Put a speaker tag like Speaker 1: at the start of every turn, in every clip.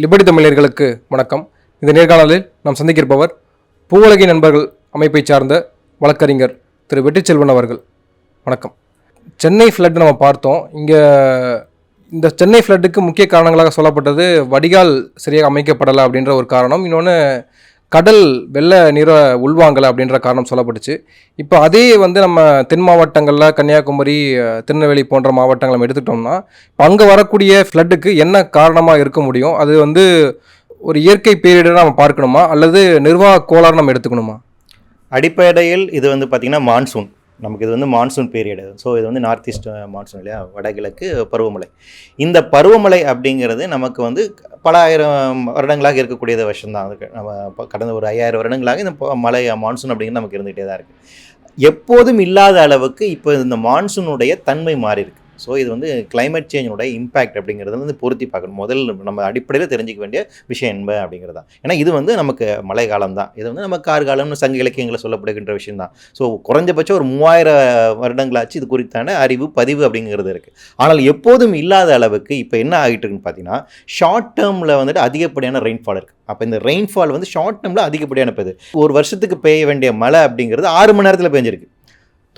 Speaker 1: Liberty தமிழர்களுக்கு வணக்கம். இந்த நேர்காணலில் நாம் சந்திக்கிருப்பவர் பூவுலகி நண்பர்கள் அமைப்பை சார்ந்த வழக்கறிஞர் திரு வெற்றிச்செல்வன் அவர்கள். வணக்கம். சென்னை ஃப்ளட் நம்ம பார்த்தோம். இந்த சென்னை ஃப்ளட்டுக்கு முக்கிய காரணங்களாக சொல்லப்பட்டது வடிகால் சரியாக அமைக்கப்படலை அப்படின்ற ஒரு காரணம். இன்னொன்று கடல் வெள்ள நீரை உள்வாங்கலை அப்படின்ற காரணம் சொல்லப்பட்டுச்சு. இப்போ அதே நம்ம தென் மாவட்டங்களில் கன்னியாகுமரி, திருநெல்வேலி போன்ற மாவட்டங்கள் நம்ம எடுத்துக்கிட்டோம்னா இப்போ அங்கே வரக்கூடிய ஃப்ளட்டுக்கு என்ன காரணமாக இருக்க முடியும்? அது ஒரு இயற்கை பேரிடரை நம்ம பார்க்கணுமா அல்லது நிர்வாக கோளாறு நம்ம எடுத்துக்கணுமா?
Speaker 2: அடிப்படையில் இது பார்த்திங்கன்னா மான்சூன், நமக்கு இது மான்சூன் பீரியடு. ஸோ இது நார்த் ஈஸ்ட் மான்சூன் இல்லையா, வடகிழக்கு பருவமழை. இந்த பருவமழை அப்படிங்கிறது நமக்கு பல ஆயிரம் வருடங்களாக இருக்கக்கூடியது விஷயம்தான். அதுக்கு நம்ம கடந்த ஒரு 5000 வருடங்களாக இந்த மழை மான்சூன் அப்படிங்கிறது நமக்கு இருந்துகிட்டே தான் இருக்குது. எப்போதும் இல்லாத அளவுக்கு இப்போ இந்த மான்சூனுடைய தன்மை மாறி இருக்குது. ஸோ இது கிளைமேட் சேஞ்சினுடைய இம்பேக்ட் அப்படிங்கிறது பொருத்தி பார்க்கணும். முதல்ல நம்ம அடிப்படையில் தெரிஞ்சிக்க வேண்டிய விஷயம் என்ன அப்படிங்கிறது தான். ஏன்னா இது நமக்கு மழை காலம் தான். இது நம்ம கார்காலம்னு சங்க இலக்கியங்களை சொல்லப்படுகின்ற விஷயம் தான். ஸோ குறைஞ்சபட்சம் ஒரு 3000 வருடங்களாச்சு இது குறித்தான அறிவு பதிவு அப்படிங்கிறது இருக்குது. ஆனால் எப்போதும் இல்லாத அளவுக்கு இப்போ என்ன ஆகிட்டு இருக்குன்னு பார்த்தீங்கன்னா, ஷார்ட் டேர்மில் அதிகப்படியான ரெயின்ஃபால் இருக்குது. அப்போ இந்த ரெயின்ஃபால் ஷார்ட் டேர்மில் அதிகப்படியான பெய்யுது. ஒரு வருஷத்துக்கு பெய்ய வேண்டிய மழை அப்படிங்கிறது 6 மணி நேரத்தில் பெஞ்சிருக்கு.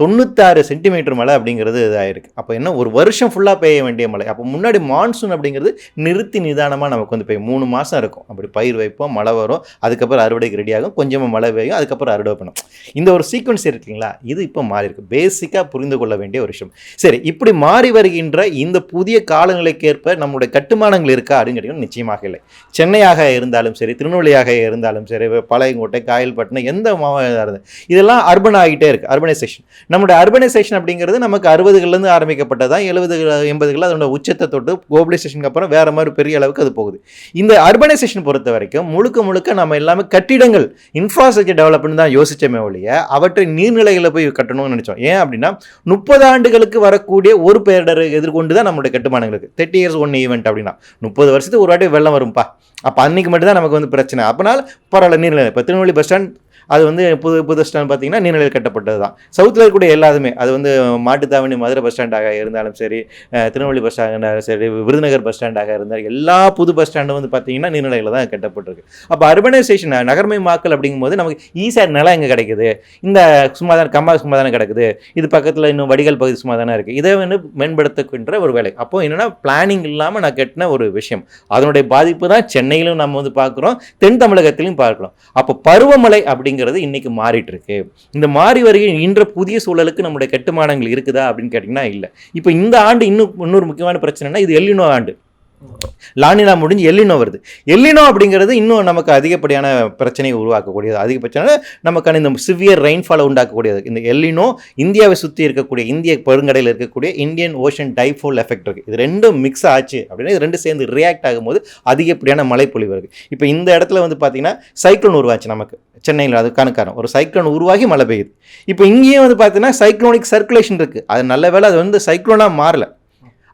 Speaker 2: 96 சென்டிமீட்டர் மழை அப்படிங்கிறது இதாகிருக்கு. அப்போ என்ன, ஒரு வருஷம் ஃபுல்லாக பெய்ய வேண்டிய மழை. அப்போ முன்னாடி மான்சூன் அப்படிங்கிறது நிறுத்தி நிதானமாக நமக்கு பெய்யும். 3 மாதம் இருக்கும். அப்படி பயிர் வைப்போம், மழை வரும், அதுக்கப்புறம் அறுவடைக்கு ரெடியாகும், கொஞ்சமாக மழை பெய்யும், அதுக்கப்புறம் அறுவடை பண்ணும். இந்த ஒரு சீக்வன்ஸ் இருக்குங்களா, இது இப்போ மாறி இருக்கு. பேசிக்காக புரிந்து கொள்ள வேண்டிய ஒரு விஷயம். சரி, இப்படி மாறி வருகின்ற இந்த புதிய காலநிலைக்கேற்ப நம்முடைய கட்டுமானங்கள் இருக்கா அப்படின்னு கேட்டிங்கன்னா நிச்சயமாக இல்லை. சென்னையாக இருந்தாலும் சரி, திருநெல்வேலியாக இருந்தாலும் சரி, பாளையங்கோட்டை, காயல்பட்டினம், எந்த மாவட்டம் இருந்தாலும் இதெல்லாம் அர்பன் ஆகிட்டே இருக்குது. அர்பனைசேஷன், நம்முடைய அர்பனைசேஷன் அப்படிங்கிறது நமக்கு 60களிலிருந்து ஆரம்பிக்கப்பட்டதான். 70 80களில் அதோட உச்சத்தை தொட்டு குளோபலைசேஷனுக்கு அப்புறம் வேற மாதிரி பெரிய அளவுக்கு அது போகுது. இந்த அர்பனைசேஷன் பொறுத்த வரைக்கும் முழுக்க நம்ம எல்லாமே கட்டிடங்கள், இன்ஃப்ராஸ்ட்ரக்சர் டெவலப்மெண்ட் தான் யோசிச்சோமே ஒழிய அவற்றை நீர்நிலைகளை போய் கட்டணும்னு நினைச்சோம். ஏன் அப்படின்னா 30 ஆண்டுகளுக்கு வரக்கூடிய ஒரு பேரிடரை எதிர்கொண்டு தான் நம்மளுடைய கட்டுமானங்களுக்கு 30 years ஒன் ஈவெண்ட் அப்படின்னா 30 வருஷத்துக்கு ஒரு வாட்டி வெள்ளம் வரும்பா. அப்போ அன்னைக்கு மட்டும் தான் நமக்கு பிரச்சனை. அப்போனால பரவாயில்ல, நீர்நிலை. இப்போ திருநெல்வேலி பஸ் ஸ்டாண்ட் அது புது ஸ்டாண்ட் பார்த்தீங்கன்னா நீர்நிலையில் கட்டப்பட்டது தான். சவுத்தில் இருக்கக்கூடிய எல்லாருமே அது மாட்டுத்தாவணி மதுரை பஸ் ஸ்டாண்டாக இருந்தாலும் சரி, திருநெல்வேலி பஸ் ஸ்டாண்டாக சரி, விருதுநகர் பஸ் ஸ்டாண்டாக இருந்தால் எல்லா புது பஸ் ஸ்டாண்டும் பார்த்தீங்கன்னா நீர்நிலையில் தான் கட்டப்பட்டிருக்கு. அப்போ அர்பனைசேஷன், நகர்மயமாக்கல் அப்படிங்கும்போது நமக்கு ஈஸியாக நிலம் எங்கே கிடைக்குது, இந்த சும்மா தானே கிடக்குது, இது பக்கத்தில் இன்னும் வடிகால் பகுதி சும்மா தானே இருக்குது, இதை மேம்படுத்துகின்ற ஒரு வேலை. அப்போது என்னென்னா பிளானிங் இல்லாமல் நான் கட்டின ஒரு விஷயம். அதனுடைய பாதிப்பு தான் சென்னையிலும் நம்ம பார்க்குறோம், தென் தமிழகத்திலையும் பார்க்குறோம். அப்போ பருவமழை அப்படிங்கிறது இன்னைக்கு மாறிட்டு இருக்கு. இந்த மாறி வருகின்ற புதிய சூழலுக்கு நம்முடைய கட்டுமானங்கள் இருக்குதா அப்படின்னு கேட்டீங்கன்னா இல்லை. இப்போ இந்த ஆண்டு இன்னொரு முக்கியமான பிரச்சனைனா, இது எல்லினோ ஆண்டு. லானினா முடிஞ்சு எல்லினோ வருது. எல்லினோ அப்படிங்கிறது இன்னும் நமக்கு அதிகப்படியான பிரச்சனையை உருவாக்கக்கூடியது. அதிகபட்சமான நமக்கான இந்த சிவியர் ரெயின்ஃபாலை உண்டாக்கக்கூடியது. இந்த எல்லினோ இந்தியாவை சுற்றி இருக்கக்கூடிய இந்திய பெருங்கடையில் இருக்கக்கூடிய இந்தியன் ஓஷன் டைஃபோல் எஃபெக்ட் இருக்குது. இது ரெண்டும் மிக்ஸ் ஆச்சு அப்படின்னா இது ரெண்டும் சேர்ந்து ரியாக்ட் ஆகும்போது அதிகப்படியான மழைப்பொழிவு இருக்குது. இப்போ இந்த இடத்துல பார்த்தீங்கன்னா சைக்ளோன் உருவாச்சு நமக்கு சென்னையில். அதுக்கான காரணம் ஒரு சைக்ளோன் உருவாகி மழை பெய்யுது. இப்போ இங்கேயும் பார்த்தீங்கன்னா சைக்ளோனிக் சர்க்குலேஷன் இருக்குது. அது நல்ல வேளை அது சைக்ளோனாக மாறல.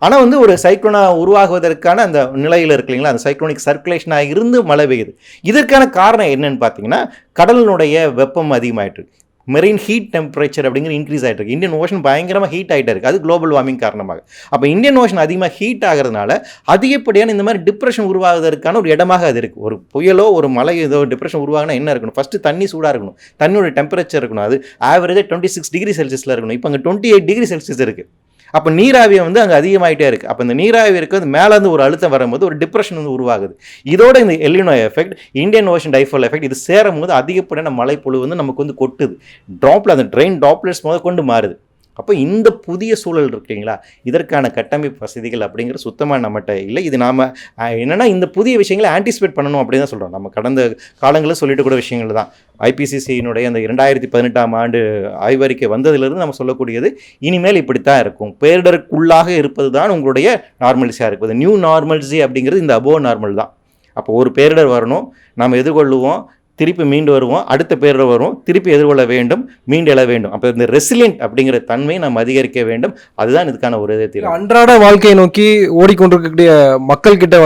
Speaker 2: ஆனால் ஒரு சைக்ளோனாக உருவாகுவதற்கான அந்த நிலையில் இருக்கு இல்லைங்களா, அந்த சைக்ளோனிக் சர்க்குலேஷனாக இருந்து மழை பெய்யுது. இதற்கான காரணம் என்னன்னு பார்த்தீங்கன்னா, கடலினுடைய வெப்பம் அதிகமாகிட்டு இருக்கு. மெரின் ஹீட் டெம்பரேச்சர் அப்படிங்கிற இன்க்ரீஸ் ஆகிட்டு இருக்கு. இந்தியன் ஓஷன் பயங்கரமாக ஹீட் ஆகிட்டு இருக்குது. அது குளோபல் வார்மிங் காரணமாக. அப்போ இந்தியன் ஓஷன் அதிகமாக ஹீட் ஆகிறதுனால அதிகப்படியான இந்த மாதிரி டிப்ரெஷன் உருவாகுவதற்கான ஒரு இடமாக அது இருக்குது. ஒரு புயலோ ஒரு மழை ஏதோ டிப்ரெஷன் உருவாகினா என்ன இருக்கணும், ஃபஸ்ட்டு தண்ணி சூடாக இருக்கணும், தண்ணியோட டெம்பரேச்சர் இருக்கணும். அது ஆவரேஜாக 26 டிகிரி செல்சியஸில் இருக்கணும். இப்போ அங்கே 28 டிகிரி செல்சியஸ் இருக்குது. அப்போ நீராவி அங்கே அதிகமாகிட்டே இருக்குது. அப்போ இந்த நீராவி இருக்கிறது மேலேருந்து ஒரு அழுத்தம் வரும்போது ஒரு டிப்ரெஷன் உருவாகுது. இதோட இந்த El Nino effect, Indian Ocean dipole effect, இது சேரும் போது அதிகப்படியான மழைப்பொழிவு நமக்கு கொட்டுது. ட்ராப்ல அந்த ட்ரெயின் ட்ராப்லெட்ஸ் கொண்டு மாறுது. அப்போ இந்த புதிய சூழல் இருக்குங்களா, இதற்கான கட்டமைப்பு வசதிகள் அப்படிங்கிற சுத்தமாக நம்மகிட்ட இல்லை. இது நாம் என்னென்னா இந்த புதிய விஷயங்களை ஆன்டிசிபேட் பண்ணணும் அப்படின்னு தான் சொல்கிறோம். நம்ம கடந்த காலங்களில் சொல்லிட்டு கூட விஷயங்கள் தான். ஐபிசிசியினுடைய அந்த 2018ஆம் ஆண்டு ஆய்வறிக்கை வந்ததிலிருந்து நம்ம சொல்லக்கூடியது இனிமேல் இப்படித்தான் இருக்கும். பேரிடருக்குள்ளாக இருப்பது தான் உங்களுடைய நார்மல்ஸாக இருக்குது. நியூ நார்மல்ஸி அப்படிங்கிறது இந்த அபோவ் நார்மல் தான். அப்போ ஒரு பேரிடர் வரணும், நாம் எதிர்கொள்ளுவோம், திருப்பி மீண்டு வருவோம், அடுத்த பேரிடர் வரும், திருப்பி எதிர்கொள்ள வேண்டும், மீண்டு எழ வேண்டும். அப்போ இந்த ரெசிலியன்ட் அப்படிங்கிற தன்மையை நாம் அதிகரிக்க வேண்டும். அதுதான் இதுக்கான ஒரு தீர்வு.
Speaker 1: அன்றாட வாழ்க்கையை நோக்கி ஓடிக்கொண்டிருக்கக்கூடிய மக்கள் கிட்ட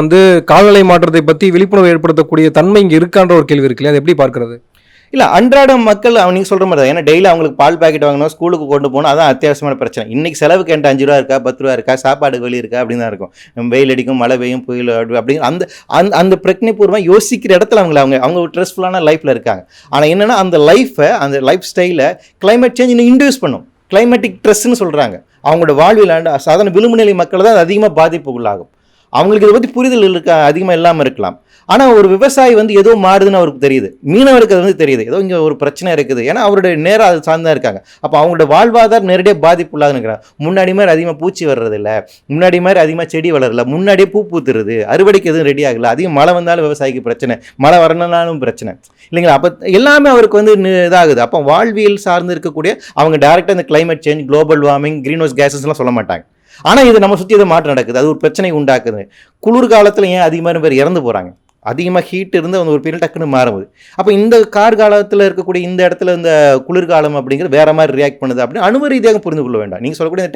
Speaker 1: காலநிலை மாற்றத்தை பற்றி விழிப்புணர்வு ஏற்படுத்தக்கூடிய தன்மை இங்கே இருக்கான்ற ஒரு கேள்வி இருக்கு இல்லையா, அதை எப்படி பார்க்கறது?
Speaker 2: இல்லை அன்றாட மக்கள் அவங்க சொல்கிற மாதிரி தான். ஏன்னா டெய்லி அவங்களுக்கு பால் பாக்கெட் வாங்கணும், ஸ்கூலுக்கு கொண்டு போகணும், அதான் அத்தியாவசியமான பிரச்சனை. இன்றைக்கி செலவுக்கு என்கிட்ட 5 ரூபா இருக்கா, 10 ரூபா இருக்கா, சாப்பாடு வெளி இருக்கா அப்படின்னு தான் இருக்கும். வெயில் அடிக்கும், மழை பெய்யும், புயல் அப்படிங்கிற அந்த அந்த அந்த பிரச்சனைபூர்வமாக யோசிக்கிற இடத்துல அவங்க ஸ்ட்ரெஸ்ஃபுல்லான லைஃப்பில் இருக்காங்க. ஆனால் என்னென்னா அந்த லைஃப்பை, அந்த லைஃப் ஸ்டைலை கிளைமேட் சேஞ்ச் இன்னும் இன்டியூஸ் பண்ணும். கிளைமேட்டிக் ஸ்ட்ரெஸ்ன்னு சொல்கிறாங்க. அவங்களோட வாழ்வில் சாதாரண விளிம்புநிலை மக்கள் தான் அது அதிகமாக பாதிப்புக்குள்ளாகும். அவங்களுக்கு இதை பற்றி புரிதல் அதிகமாக இல்லாமல் இருக்கலாம். ஆனால் ஒரு விவசாயி ஏதோ மாறுதுன்னு அவருக்கு தெரியுது, மீனவருக்கு அது தெரியுது, ஏதோ இங்கே ஒரு பிரச்சனை இருக்குது. ஏன்னா அவருடைய நேரம் அது சார்ந்தா இருக்காங்க. அப்போ அவங்களோட வாழ்வாதாரம் நேரடியாக பாதிப்புள்ளாக இருக்கிறாங்க. முன்னாடி மாதிரி அதிகமாக பூச்சி வர்றதில்ல, முன்னாடி மாதிரி அதிகமாக செடி வளரல, முன்னாடியே பூ பூத்துருது, அறுவடைக்கு எதுவும் ரெடி ஆகலை, அதிகம் மழை வந்தாலும் விவசாயிக்கு பிரச்சனை, மழை வரணும்னாலும் பிரச்சனை இல்லைங்களா. அப்போ எல்லாமே அவருக்கு இதாகுது. அப்போ வாழ்வியல் சார்ந்து இருக்கக்கூடிய அவங்க டேரெக்டாக இந்த climate change, global warming, greenhouse கேஸஸ்லாம் சொல்ல மாட்டாங்க. ஆனால் இது நம்ம சுற்றி எதை மாற்றம் நடக்குது, அது ஒரு பிரச்சனை உண்டாக்குது. குளிர்காலத்தில் ஏன் அதிகமான பேர் இறந்து போகிறாங்க, அதிகமாக ஹீட் இருந்து ஒரு பீரியட் டக்குன்னு மாறும்போது. அப்போ இந்த கார்காலத்தில் இருக்கக்கூடிய இந்த இடத்துல இந்த குளிர்காலம் அப்படிங்கிறது வேறு மாதிரி ரியாக்ட் பண்ணுது அப்படின்னு அனுபவ ரீதியாக புரிந்து கொள்ள வேண்டாம். நீங்கள் சொல்லக்கூடிய இந்த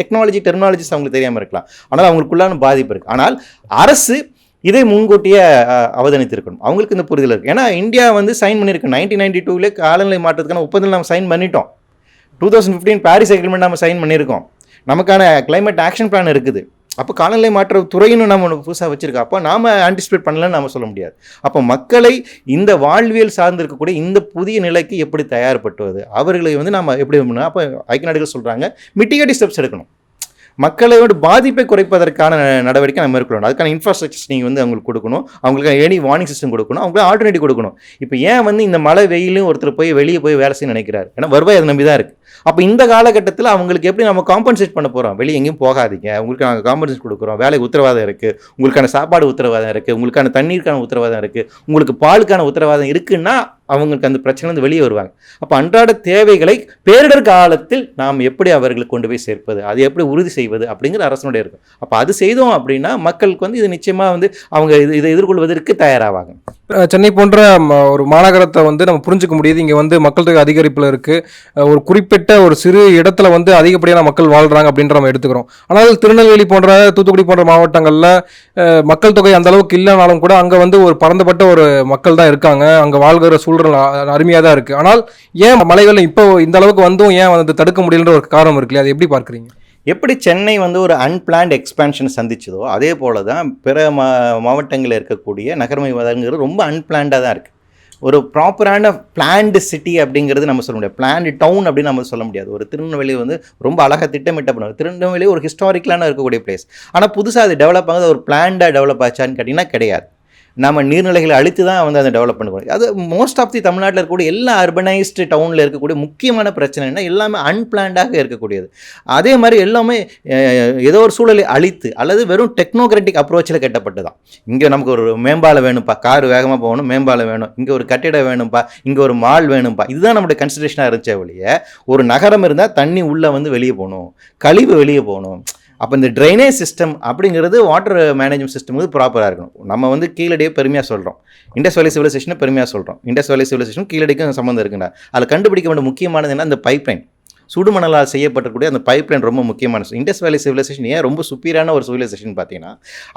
Speaker 2: டெர்மினாலஜிஸ் அவங்களுக்கு தெரியாமல் இருக்கலாம், ஆனால் அவங்களுக்குள்ளான பாதிப்பு இருக்குது. ஆனால் அரசு இதை முன்கூட்டியே அவதானித்திருக்கணும். அவங்களுக்கு இந்த புரிதல் இருக்குது. ஏன்னா இந்தியா சைன் பண்ணியிருக்கு 1992 காலநிலை மாற்றத்துக்கான ஒப்பந்தம் நம்ம சைன் பண்ணிட்டோம். 2015 பாரிஸ் அக்ரிமெண்ட் நம்ம சைன் பண்ணியிருக்கோம். நமக்கான கிளைமேட் ஆக்ஷன் பிளான் இருக்குது. அப்போ காலநிலை மாற்ற துறையினும் நம்ம புதுசாக வச்சுருக்கோம். அப்போ நாம் ஆன்டிசிபேட் பண்ணலன்னு நம்ம சொல்ல முடியாது. அப்போ மக்களை இந்த வாழ்வியல் சார்ந்து இருக்கக்கூடிய இந்த புதிய நிலைக்கு எப்படி தயார்படுத்துவது, அவர்களை நம்ம எப்படி பண்ணணும். அப்போ ஐக்கிய நாடுகள் சொல்கிறாங்க மிட்டிகேட்டிவ் ஸ்டெப்ஸ் எடுக்கணும். மக்களோட பாதிப்பை குறைப்பதற்கான நடவடிக்கை நம்ம மேற்கொள்ளணும். அதுக்கான இன்ஃப்ராஸ்ட்ரக்சர்ஸ் நீங்கள் அவங்களுக்கு கொடுக்கணும், அவங்களுக்கு ஏனி வார்னிங் சிஸ்டம் கொடுக்கணும், அவங்களுக்கு ஆல்டர்னேட்டிவ் கொடுக்கணும். இப்போ ஏன் இந்த மழை வெயிலும் ஒருத்தர் போய் வெளியே போய் வேலை செய்ய நினைக்கிறார், ஏன்னா வருவாய் அதை நம்பி தான் இருக்குது. அப்போ இந்த காலகட்டத்தில் அவங்களுக்கு எப்படி நம்ம காம்பன்சேட் பண்ண போகிறோம், வெளியே எங்கேயும் போகாதீங்க, உங்களுக்கு நாங்கள் காம்பன்சேட் கொடுக்குறோம், வேலைக்கு உத்தரவாதம் இருக்குது, உங்களுக்கான சாப்பாடு உத்தரவாதம் இருக்குது, உங்களுக்கான தண்ணீருக்கான உத்தரவாதம் இருக்குது, உங்களுக்கு பாலுக்கான உத்தரவாதம் இருக்குன்னா அவங்களுக்கு அந்த பிரச்சனை வெளியே வருவாங்க. அப்போ அன்றாட தேவைகளை பேரிடர் காலத்தில் நாம் எப்படி அவர்களுக்கு கொண்டு போய் சேர்ப்பது, அதை எப்படி உறுதி செய்வது அப்படிங்கிற அரசனுடைய இருக்கும். அப்போ அது செய்தோம் அப்படின்னா மக்களுக்கு இது நிச்சயமாக அவங்க இதை எதிர்கொள்வதற்கு தயாராவாங்க.
Speaker 1: சென்னை போன்ற ஒரு மாநகரத்தை நம்ம புரிஞ்சுக்க முடியுது. இங்கே மக்கள் தொகை அதிகரிப்பில் இருக்குது, ஒரு குறிப்பிட்ட ஒரு சிறு இடத்துல அதிகப்படியான மக்கள் வாழ்கிறாங்க அப்படின்ற நம்ம எடுத்துக்கிறோம். ஆனால் திருநெல்வேலி போன்ற, தூத்துக்குடி போன்ற மாவட்டங்களில் மக்கள் தொகை அந்த அளவுக்கு இல்லைனாலும் கூட அங்கே ஒரு பரந்தப்பட்ட ஒரு மக்கள் தான் இருக்காங்க. அங்கே வாழ்கிற சூழ்நிலை அருமையாக தான் இருக்குது. ஆனால் ஏன் மழை வெள்ளம் இப்போ இந்த அளவுக்கு ஏன் தடுக்க முடியலன்ற ஒரு காரணம் இருக்குல்லையா, அதை எப்படி பார்க்குறீங்க?
Speaker 2: எப்படி சென்னை ஒரு அன்பிளான்ட் எக்ஸ்பேன்ஷன் சந்திச்சதோ அதே போல தான் பிற மாவட்டங்களில் இருக்கக்கூடிய நகர்மைவாதங்கிறது ரொம்ப அன்பிளான்டாக தான் இருக்குது. ஒரு ப்ராப்பரான பிளான்டு சிட்டி அப்படிங்கிறது நம்ம சொல்ல முடியாது, பிளான்டு டவுன் அப்படின்னு நம்ம சொல்ல முடியாது. ஒரு திருநெல்வேலி ரொம்ப அழகாக திட்டமிட்ட பண்ணுவாங்க. திருநெல்வேலி ஒரு ஹிஸ்டாரிக்கலான இருக்கக்கூடிய பிளேஸ். ஆனால் புதுசாக அது டெவலப் ஆகுது, ஒரு பிளான்டாக டெவலப் ஆச்சான்னு கேட்டிங்கன்னா கிடையாது. நம்ம நீர்நிலைகளை அழித்து தான் அதை டெவலப் பண்ணக்கூடாது. அது மோஸ்ட் ஆஃப் தி தமிழ்நாட்டில் இருக்கக்கூடிய எல்லா அர்பனைஸ்டு டவுனில் இருக்கக்கூடிய முக்கியமான பிரச்சனைனா எல்லாமே அன்பிளான்டாக இருக்கக்கூடியது. அதே மாதிரி எல்லாமே ஏதோ ஒரு சூழலை அழித்து அல்லது வெறும் டெக்னோக்ராட்டிக் அப்ரோச்சில் கட்டப்பட்டு தான். இங்கே நமக்கு ஒரு மேம்பாலம் வேணும்ப்பா, கார் வேகமாக போகணும், மேம்பாலம் வேணும், இங்கே ஒரு கட்டிடம் வேணும்ப்பா, இங்கே ஒரு மால் வேணும்ப்பா, இதுதான் நம்மளுடைய கன்சிடரேஷனாக இருந்துச்சே ஒழிய ஒரு நகரம் இருந்தால் தண்ணி உள்ளே வெளியே போகணும், கழிவு வெளியே போகணும். அப்போ இந்த ட்ரைனேஜ் சிஸ்டம் அப்படிங்கிறது வாட்டர் மேனேஜ்மெண்ட் சிஸ்டம் ப்ராப்பராக இருக்கணும். நம்ம கீழடியே பெருமையாக சொல்கிறோம், இண்டஸ் வேலி சிவிலைசேஷனை பெருமையாக சொல்கிறோம். இண்டஸ் வேலி சிவிலைசேஷன் கீழடிக்கும் சம்மந்தம் இருக்குன்னா அதில் கண்டுபிடிக்க வேண்டிய முக்கியமானது என்ன, அந்த பைப்லைன், சுடுமணலால் செய்யப்பட்டக்கூடிய அந்த பைப்லைன் ரொம்ப முக்கியமான. இண்டஸ் வேலி சிவிலைசேஷன் ஏன் ரொம்ப சுப்பீரான ஒரு சிவிலைசேஷன் பார்த்தீங்கன்னா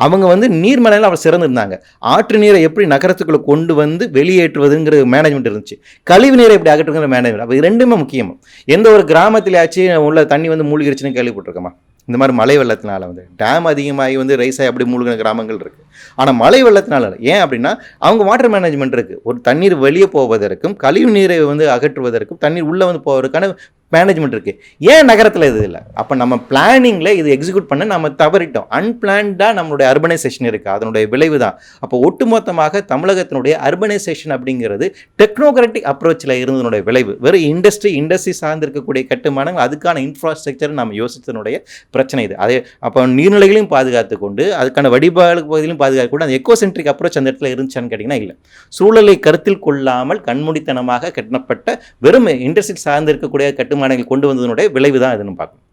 Speaker 2: அவங்க நீர்மலையில் அவர் சிறந்திருந்தாங்க. ஆற்று நீரை எப்படி நகரத்துக்குள்ளே கொண்டு வெளியேற்றுவதுங்கிற மேனேஜ்மெண்ட் இருந்துச்சு, கழிவு நீரை எப்படி அகற்றுங்கிற மேனேஜ்மெண்ட். அப்போ இது ரெண்டுமே முக்கியம். எந்த ஒரு கிராமத்திலேயாச்சும் உள்ள தண்ணி மூழ்கிடுச்சுன்னு கேள்விப்பட்டிருக்கோமா? இந்த மாதிரி மழை வெள்ளத்தினால டேம் அதிகமாகி ரைஸ் ஆகி அப்படி மூழ்கின கிராமங்கள் இருக்குது. ஆனால் மழை வெள்ளத்தினால ஏன் அப்படின்னா அவங்க வாட்டர் மேனேஜ்மெண்ட் இருக்குது. ஒரு தண்ணீர் வெளியே போவதற்கும் கழிவு நீரை அகற்றுவதற்கும் தண்ணீர் உள்ளே போவதற்கான மேனேஜ்மெண்ட் இருக்குது. ஏன் நகரத்தில் இது இல்லை? அப்போ நம்ம பிளானிங்கில் இது எக்ஸிக்யூட் பண்ண நம்ம தவறிட்டோம். அன்பிளான்டாக நம்மளுடைய அர்பனைசேஷன் இருக்குது, அதனுடைய விளைவு தான். அப்போ ஒட்டுமொத்தமாக தமிழகத்தினுடைய அர்பனைசேஷன் அப்படிங்கிறது டெக்னோக்ராட்டிக் அப்ரோச்சில் இருந்ததனுடைய விளைவு. வெறும் இண்டஸ்ட்ரி சார்ந்திருக்கக்கூடிய கட்டுமானங்கள், அதுக்கான இன்ஃப்ராஸ்ட்ரக்சர் நம்ம யோசித்தனுடைய பிரச்சனை இது. அதே அப்போ நீர்நிலைகளையும் பாதுகாத்து கொண்டு அதுக்கான வடிபாடு பகுதியிலும் பாதுகாத்து கொண்டு அந்த எக்கோசென்ட்ரிக் அப்ரோச் அந்த இடத்துல இருந்துச்சான்னு கேட்டிங்கன்னா இல்லை. சூழலை கருத்தில் கொள்ளாமல் கண்மூடித்தனமாக கட்டப்பட்ட வெறும் இண்டஸ்ட்ரி சார்ந்திருக்கக்கூடிய கட்டுமானங்கள் கொண்டு வந்ததனுடைய விளைவு தான் இதுன்னு பார்க்கணும்.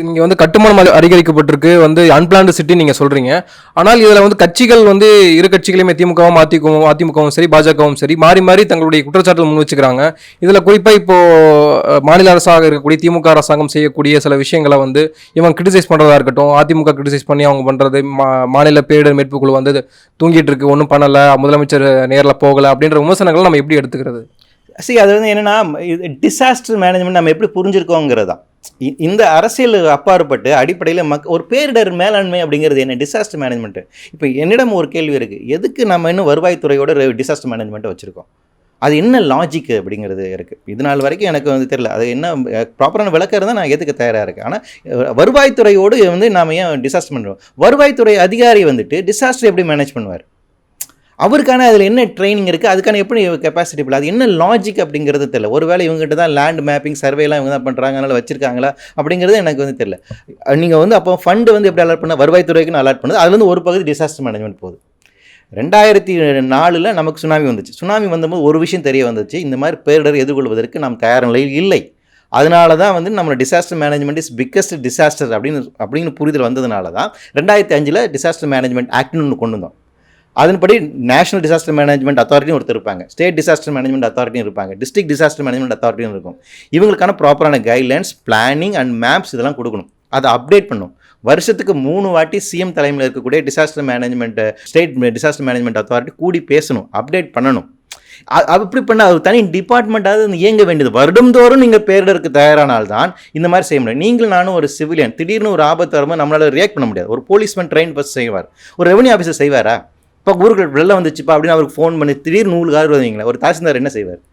Speaker 1: நீங்கள் கட்டுமானம் அதிகரிக்கப்பட்டிருக்கு, அன்பிளான்டு சிட்டி நீங்கள் சொல்கிறீங்க. ஆனால் இதில் கட்சிகள் இரு கட்சிகளையுமே திமுகவும் அதிமுகவும் சரி பாஜகவும் சரி மாறி மாறி தங்களுடைய குற்றச்சாட்டுகள் முன் வச்சுக்கிறாங்க. இதில் குறிப்பாக இப்போது மாநில அரசாக இருக்கக்கூடிய திமுக அரசாங்கம் செய்யக்கூடிய சில விஷயங்களை இவங்க கிரிட்டிசைஸ் பண்ணுறதா இருக்கட்டும், அதிமுக கிரிட்டிசைஸ் பண்ணி அவங்க பண்ணுறது, மாநில பேரிடர் மீட்பு குழு தூங்கிட்டு இருக்கு, ஒன்றும் பண்ணலை, முதலமைச்சர் நேரில் போகலை அப்படின்ற விமர்சனங்களை நம்ம எப்படி எடுத்துக்கிறது?
Speaker 2: அது வந்து என்னென்னா டிசாஸ்டர் மேனேஜ்மெண்ட் நம்ம எப்படி புரிஞ்சிருக்கோங்கிறது தான். இந்த அரசியல் அப்பாற்பட்டு அடிப்படையில் ஒரு பேரிடர் மேலாண்மை அப்படிங்கிறது என்ன, டிசாஸ்டர் மேனேஜ்மெண்ட்டு. இப்போ என்னிடம் ஒரு கேள்வி இருக்குது, எதுக்கு நம்ம இன்னும் வருவாய்த்துறையோட டிசாஸ்டர் மேனேஜ்மெண்ட்டை வச்சுருக்கோம்? அது என்ன லாஜிக்கு அப்படிங்கிறது இருக்குது. இது நாள் வரைக்கும் எனக்கு வந்து தெரியல. அது என்ன ப்ராப்பரான விளக்கம் இருந்தால் நான் எதுக்கு தயாராக இருக்கேன். ஆனால் வருவாய்த்துறையோடு வந்து நாம் ஏன் டிசாஸ்டர் பண்ணுறோம்? வருவாய்த்துறை அதிகாரி வந்துட்டு டிசாஸ்டர் எப்படி மேனேஜ் பண்ணுவார்? அவருக்கான அதில் என்ன ட்ரைனிங் இருக்குது, அதுக்கான எப்படி கெப்பாசிட்டி இல்லை, அது என்ன லாஜிக் அப்படிங்கிறது தெரியல. ஒருவேளை இவங்ககிட்ட தான் லேண்ட் மேப்பிங் சர்வேலாம் இவங்க தான் பண்ணுறாங்க, அதனால் வச்சிருக்காங்களா அப்படிங்கிறது எனக்கு வந்து தெரியல. நீங்கள் வந்து அப்போ ஃபண்டு வந்து எப்படி அலாட் பண்ணால், வருவாய்த்துறைக்குன்னு அலாட் பண்ணுது, அதுலேருந்து ஒரு பகுதி டிசாஸ்டர் மேனேஜ்மெண்ட் போகுது. 2004 நமக்கு சுனாமி வந்துச்சு. சுனாமி வந்தபோது ஒரு விஷயம் தெரிய வந்துச்சு, இந்த மாதிரி பேரிடர் எதிர்கொள்வதற்கு நாம் தயார் நிலையில் இல்லை. அதனால தான் வந்து நம்ம disaster management is biggest disaster அப்படின்னு புரிதல் வந்ததுனால தான் 2005 டிசாஸ்டர் மேனேஜ்மெண்ட் ஆக்ட்னு ஒன்று கொண்டு வந்தோம். அதன்படி நேஷனல் டிசாஸ்டர் மேனேஜ்மெண்ட் அத்தாரிட்டியும் ஒருத்தர் இருப்பாங்க, ஸ்டேட் டிசாஸ்டர் மேனேஜ்மெண்ட் அத்தாரிட்டியும் இருப்பாங்க, டிஸ்ட்ரிக்ட் டிசாஸ்டர் மேனேஜ்மெண்ட் அத்தாரிட்டியும் இருக்கும். இவங்களுக்கான ப்ராப்பரான கைட்லைன்ஸ், பிளானிங் அண்ட் மேப்ஸ் இதெல்லாம் கொடுக்கணும். அதை அப்டேட் பண்ணணும். வருஷத்துக்கு 3 வாட்டி சிஎம் தலைமையில் இருக்கக்கூடிய disaster management, state disaster management authority கூடி பேசணும், அப்டேட் பண்ணணும். அப்படி பண்ணால் அது தனி டிபார்ட்மெண்ட்டாவது இயங்க வேண்டியது. வருடந்தோறும் நீங்கள் பேரிடருக்கு தயாரானால்தான் இந்த மாதிரி செய்ய முடியும். நீங்களும் நானும் ஒரு சிவிலியன், திடீர்னு ஒரு ஆபத்து வரும்போது நம்மளால் ரியாக்ட் பண்ண முடியாது. ஒரு போலீஸ்மேன் ட்ரெயின் ஃபஸ்ட் செய்வார், ஒரு ரெவன்யூ ஆஃபீஸர் செய்வாரா? இப்போ ஊருக்கு வெள்ளம் வந்துச்சுப்பா அப்படின்னு அவருக்கு ஃபோன் பண்ணி திடீர்னு 100 கார் வருவீங்களா, ஒரு தாசில்தார் என்ன செய்வார்?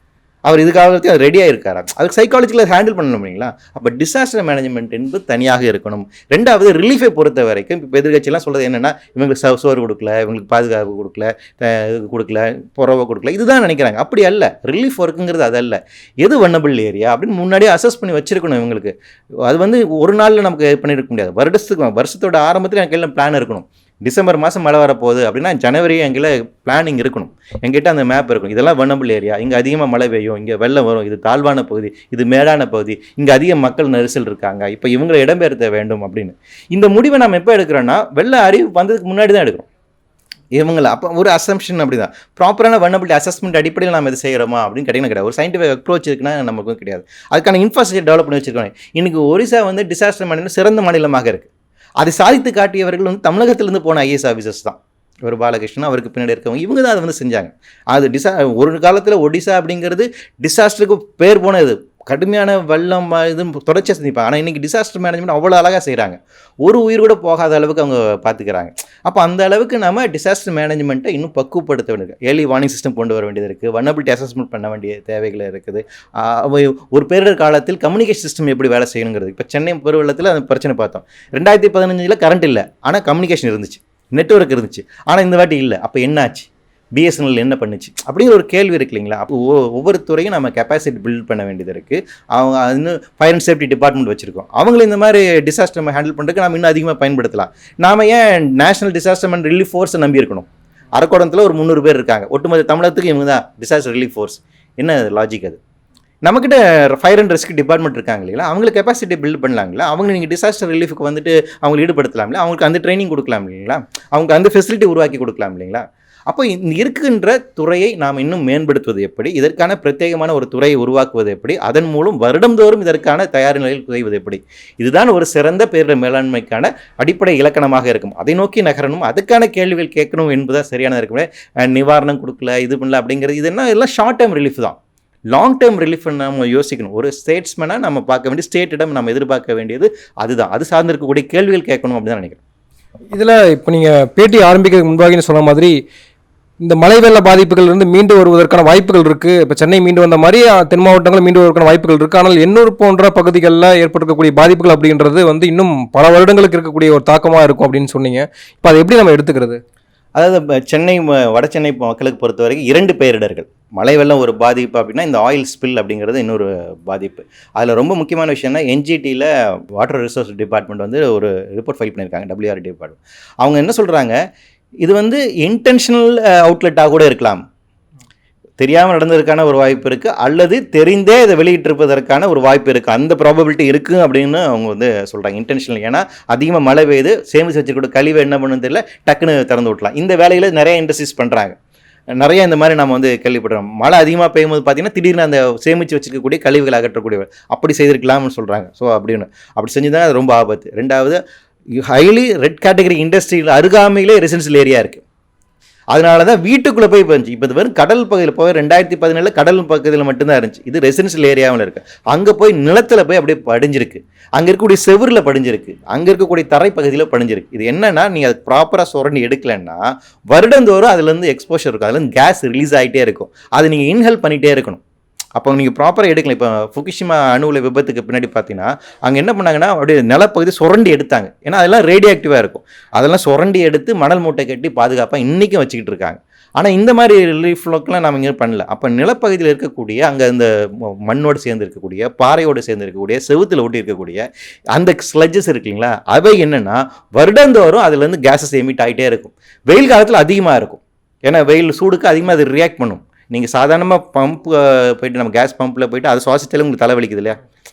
Speaker 2: அவர் இதுக்காக ரெடியாக இருக்காரா? அதுக்கு சைக்காலஜிக்கலாக ஹேண்டில் பண்ணணும் இல்லைங்களா? அப்போ டிசாஸ்டர் மேனேஜ்மெண்ட் என்பது தனியாக இருக்கணும். ரெண்டாவது, ரிலீஃபை பொறுத்த வரைக்கும் இப்போ எதிர்கட்சியெல்லாம் சொல்கிறது என்னென்னா, இவங்களுக்கு சோறு கொடுக்கல, இவங்களுக்கு பாதுகாப்பு கொடுக்கல, புறவை கொடுக்கல, இதுதான் நினைக்கிறாங்க. அப்படி அல்ல. ரிலீஃப் ஒர்க்குங்கிறது அது அல்ல. எது வன்னபிள் ஏரியா அப்படின்னு முன்னாடியே அசஸ் பண்ணி வச்சிருக்கணும் இவங்களுக்கு. அது வந்து ஒரு நாளில் நமக்கு பண்ணியிருக்க முடியாது. வருஷத்தோட ஆரம்பத்தில் எனக்கு எல்லாம் பிளான் இருக்கணும். டிசம்பர் மாதம் மழை வரப்போகுது அப்படின்னா ஜனவரி எங்களை பிளானிங் இருக்கணும், எங்கிட்ட அந்த மேப் இருக்கணும். இதெல்லாம் வன்னபிள் ஏரியா, இங்கே அதிகமாக மழை பெய்யும், இங்கே வெள்ளம் வரும், இது தாழ்வான பகுதி, இது மேடான பகுதி, இங்கே அதிக மக்கள் நெரிசல் இருக்காங்க, இப்போ இவங்களை இடம்பெயர்த்த வேண்டும் அப்படின்னு. இந்த முடிவை நம்ம எப்போ எடுக்கிறோன்னா, வெள்ள அறிவு வந்ததுக்கு முன்னாடி தான் எடுக்கிறோம் இவங்களை. அப்போ ஒரு அசம்ஷன் அப்படி தான். ப்ராப்பரான வன்னபிலிட்டி அசஸ்மெண்ட் அடிப்படையில் நம்ம இது செய்கிறோமா அப்படின்னு கேட்டிங்கன்னா கிடையாது. ஒரு சயின்டிஃபிக் அப்ரோச் இருக்குன்னா நமக்கும் கிடையாது. அதுக்கான இன்ஃப்ராஸ்ட்ரக்சர் டெவலப் பண்ணி வச்சுருக்காங்க. இன்றைக்கி ஒரிசா வந்து டிசாஸ்டர் மேனேஜ்மெண்ட் சிறந்த மாநிலமாக இருக்குது. அதை சாதித்து காட்டியவர்கள் வந்து தமிழகத்திலேருந்து போன ஐஏஎஸ் ஆஃபீஸர்ஸ் தான். ஒரு பாலகிருஷ்ணன், அவருக்கு பின்னாடி இருக்கவங்க, இவங்க தான் அதை வந்து செஞ்சாங்க. அது ஒரு காலத்தில் ஒடிசா அப்படிங்கிறது டிசாஸ்டருக்கு பேர் போனது. கடுமையான வெள்ளம் இது தொடர்ச்சியாக சந்திப்பாங்க. ஆனால் இன்றைக்கி டிசாஸ்டர் மேனேஜ்மெண்ட் அவ்வளோ அழகாக செய்கிறாங்க. ஒரு உயிர் கூட போகாத அளவுக்கு அவங்க பார்த்துக்கிறாங்க. அப்போ அந்த அளவுக்கு நம்ம டிசாஸ்டர் மேனேஜ்மெண்ட்டை இன்னும் பக்குவப்படுத்த வேண்டியது. ஏர்லி வார்னிங் சிஸ்டம் கொண்டு வர வேண்டியது இருக்குது. வன்னபிலிட்டி அசஸ்மெண்ட் பண்ண வேண்டிய தேவைகள் இருக்குது. ஒரு பேரிடர் காலத்தில் கம்யூனிகேஷன் சிஸ்டம் எப்படி வேலை செய்யணுங்கிறது. இப்போ சென்னை பெருவெள்ளத்தில் அந்த பிரச்சனை பார்த்தோம். 2015 கரண்ட் இல்லை, ஆனால் கம்யூனிகேஷன் இருந்துச்சு, நெட்வொர்க் இருந்துச்சு. ஆனால் இந்த வாட்டி இல்லை. அப்போ என்னாச்சு? பிஎஸ்என்எல் என்ன பண்ணுச்சு அப்படிங்கிற ஒரு கேள்வி இருக்கு இல்லைங்களா? அப்போ ஒவ்வொரு துறையும் நம்ம கெப்பாசிட்டி பில்ட் பண்ண வேண்டியது இருக்குது. அவங்க இன்னும் ஃபயர் அண்ட் சேஃப்டி டிபார்ட்மெண்ட் வச்சுருக்கோம். அவங்கள இந்த மாதிரி டிசாஸ்டர் நம்ம ஹேண்டில் பண்ணுறதுக்கு நம்ம இன்னும் அதிகமாக பயன்படுத்தலாம். நாம் ஏன் நேஷனல் டிசாஸ்டர் அண்ட் ரிலீஃப் ஃபோர்ஸை நம்பி இருக்கணும்? அரக்கோணத்தில் ஒரு 300 பேர் இருக்காங்க. ஒட்டுமொத்த தமிழகத்துக்கு இவங்க தான் டிசாஸ்டர் ரிலீஃப் ஃபோர்ஸ். என்ன லாஜிக் அது? நம்மக்கிட்ட ஃபயர் அண்ட் ரெஸ்க்யூ டிபார்ட்மெண்ட் இருக்காங்க இல்லைங்களா? அவங்களுக்கு கெப்பாசிட்டி பில்ட் பண்ணலாங்களா? அவங்க நீங்கள் டிசாஸ்டர் ரிலீஃபுக்கு வந்துட்டு அவங்களை ஈடுபடுத்தலாம்ல? அவங்களுக்கு அந்த ட்ரைனிங் கொடுக்கலாம் இல்லைங்களா? அவங்களுக்கு அந்த ஃபெசிலிட்டி உருவாக்கி கொடுக்கலாம் இல்லைங்களா? அப்போ இருக்கின்ற துறையை நாம் இன்னும் மேம்படுத்துவது எப்படி, இதற்கான பிரத்யேகமான ஒரு துறையை உருவாக்குவது எப்படி, அதன் மூலம் வருடந்தோறும் இதற்கான தயார் நிலையில் செய்வது எப்படி, இதுதான் ஒரு சிறந்த பேரிடர் மேலாண்மைக்கான அடிப்படை இலக்கணமாக இருக்கும். அதை நோக்கி நகரணும், அதுக்கான கேள்விகள் கேட்கணும் என்பதாக சரியான இருக்குமே. நிவாரணம் கொடுக்கல, இது பண்ணல அப்படிங்கிறது, இதெல்லாம் எல்லாம் ஷார்ட் டேர்ம் ரிலீஃப் தான். லாங் டேர்ம் ரிலீஃப் நம்ம யோசிக்கணும். ஒரு ஸ்டேட்ஸ்மேனாக நம்ம பார்க்க வேண்டிய, ஸ்டேட்டிடம் நம்ம எதிர்பார்க்க வேண்டியது அதுதான். அது சார்ந்திருக்கக்கூடிய கேள்விகள் கேட்கணும் அப்படின்னு தான் நினைக்கிறேன்.
Speaker 1: இதில் இப்போ நீங்கள் பேட்டி ஆரம்பிக்கிறதுக்கு முன்பாக சொன்ன மாதிரி இந்த மழை வெள்ள பாதிப்புகளிலிருந்து மீண்டு வருவதற்கான வாய்ப்புகள் இருக்குது. இப்போ சென்னை மீண்டு வந்த மாதிரி தென் மாவட்டங்கள் மீண்டு வருவதற்கான வாய்ப்புகள் இருக்குது. ஆனால் எண்ணூர் போன்ற பகுதிகளில் ஏற்பட்டிருக்கக்கூடிய பாதிப்புகள் அப்படின்றது வந்து இன்னும் பல வருடங்களுக்கு இருக்கக்கூடிய ஒரு தாக்கமாக இருக்கும் அப்படின்னு சொன்னீங்க. இப்போ அதை எப்படி நம்ம எடுத்துக்கிறது?
Speaker 2: அதாவது சென்னை வட சென்னை மக்களுக்கு பொறுத்த வரைக்கும் 2 பேரிடர்கள். மழை வெள்ளம் ஒரு பாதிப்பு அப்படின்னா, இந்த ஆயில் ஸ்பில் அப்படிங்கிறது இன்னொரு பாதிப்பு. அதில் ரொம்ப முக்கியமான விஷயம்னா, என்ஜிடியில் வாட்டர் ரிசோர்ஸ் டிபார்ட்மெண்ட் வந்து ஒரு ரிப்போர்ட் ஃபைல் பண்ணியிருக்காங்க, WRD டிபார்ட்மெண்ட். அவங்க என்ன சொல்கிறாங்க, இது வந்து இன்டென்ஷனல் அவுட்லெட்டாக கூட இருக்கலாம், தெரியாமல் நடந்ததற்கான ஒரு வாய்ப்பு இருக்குது, அல்லது தெரிந்தே இதை வெளியிட்டிருப்பதற்கான ஒரு வாய்ப்பு இருக்குது, அந்த ப்ராபபிலிட்டி இருக்குது அப்படின்னு அவங்க வந்து சொல்கிறாங்க. இன்டென்ஷனல். ஏன்னா அதிகமாக மழை பெய்யுது, சேமித்து வச்சுக்கூட கழிவு என்ன பண்ணுன்னு தெரியல, டக்குன்னு திறந்து விட்டலாம். இந்த வேலையில் நிறைய இண்டஸ்ட்ரீஸ் பண்ணுறாங்க. நிறைய இந்த மாதிரி நம்ம வந்து கேள்விப்படுறோம். மழை அதிகமாக பெய்யும்போது பார்த்தீங்கன்னா திடீர்னு அந்த சேமித்து வச்சுக்கக்கூடிய கழிவுகள் அகற்றக்கூடிய அப்படி செய்திருக்கலாம்னு சொல்கிறாங்க. ஸோ அப்படி செஞ்சுதான் அது ரொம்ப ஆபத்து. ரெண்டாவது, ஹைலி ரெட் கேட்டகரி இண்டஸ்ட்ரியில் அருகாமையிலே ரெசிடென்ஷியல் ஏரியா இருக்குது. அதனால தான் வீட்டுக்குள்ளே போய் இருந்துச்சு. இப்போ இது வெறும் கடல் பகுதியில் போய் 2017 கடல் பகுதியில் மட்டும்தான் இருந்துச்சு. இது ரெசிடென்ஷியல் ஏரியாவில் இருக்குது. அங்கே போய் நிலத்தில் போய் அப்படியே படிஞ்சிருக்கு. அங்கே இருக்கக்கூடிய செவுரில் படிஞ்சிருக்கு. அங்கே இருக்கக்கூடிய தரைப்பகுதியில் படிஞ்சிருக்கு. இது என்னன்னா நீங்கள் அது ப்ராப்பராக சுரண்டி எடுக்கலைன்னா வருடந்தோறும் அதுலேருந்து எக்ஸ்போஷர் இருக்கும். அதுலேருந்து கேஸ் ரிலீஸ் ஆகிட்டே இருக்கும். அதை நீங்கள் இன்ஹேல் பண்ணிகிட்டே இருக்கணும். அப்போ நீங்கள் ப்ராப்பராக எடுக்கலாம். இப்போ ஃபுகுஷிமா அணு உலை விபத்துக்கு பின்னாடி பார்த்தீங்கன்னா அங்கே என்ன பண்ணாங்கன்னா அப்படியே நிலப்பகுதி சுரண்டி எடுத்தாங்க. ஏன்னா அதெல்லாம் ரேடியோ ஆக்டிவாக இருக்கும். அதெல்லாம் சுரண்டி எடுத்து மணல் மூட்டை கட்டி பாதுகாப்பாக இன்றைக்கும் வச்சுக்கிட்டு இருக்காங்க. ஆனால் இந்த மாதிரி ரிலீஃப் ஒர்க்லாம் நம்ம இங்கே பண்ணல. அப்போ நிலப்பகுதியில் இருக்கக்கூடிய அங்கே இந்த மண்ணோடு சேர்ந்து இருக்கக்கூடிய பாறையோடு சேர்ந்து இருக்கக்கூடிய செவுத்தில் ஒட்டி இருக்கக்கூடிய அந்த ஸ்லட்ஜஸ் இருக்குங்களா, அவை என்னென்னா வருடந்தோறும் அதுலேருந்து கேஸஸ் எமிட் ஆகிட்டே இருக்கும். வெயில் காலத்தில் அதிகமாக இருக்கும். ஏன்னா வெயில் சூடுக்கு அதிகமாக அது ரியாக்ட் பண்ணும். நீங்கள் சாதாரணமாக பம்ப் போய்ட்டு நம்ம கேஸ் பம்பில் போய்ட்டு அதை சுவாசித்தாலும் உங்களுக்கு தலைவலிக்குது இல்லையா,